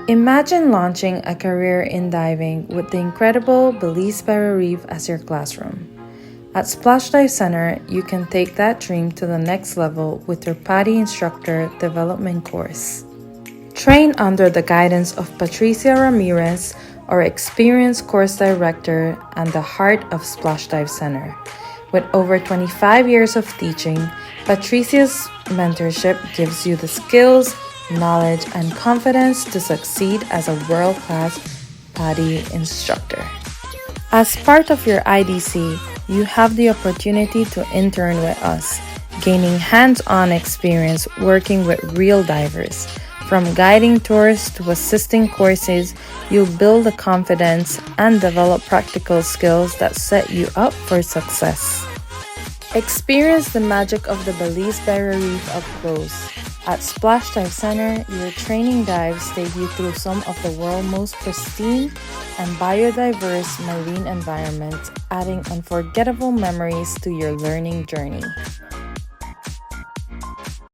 Imagine launching a career in diving with the incredible Belize Barrier Reef as your classroom. At Splash Dive Center, you can take that dream to the next level with your PADI Instructor Development course. Train under the guidance of Patricia Ramirez, our experienced course director and the heart of Splash Dive Center. With over 25 years of teaching, Patricia's mentorship gives you the skills, knowledge, and confidence to succeed as a world-class PADI instructor. As part of your IDC, you have the opportunity to intern with us, gaining hands-on experience working with real divers. From guiding tours to assisting courses, you'll build the confidence and develop practical skills that set you up for success. Experience the magic of the Belize Barrier Reef up close. At Splash Dive Center, your training dives take you through some of the world's most pristine and biodiverse marine environments, adding unforgettable memories to your learning journey.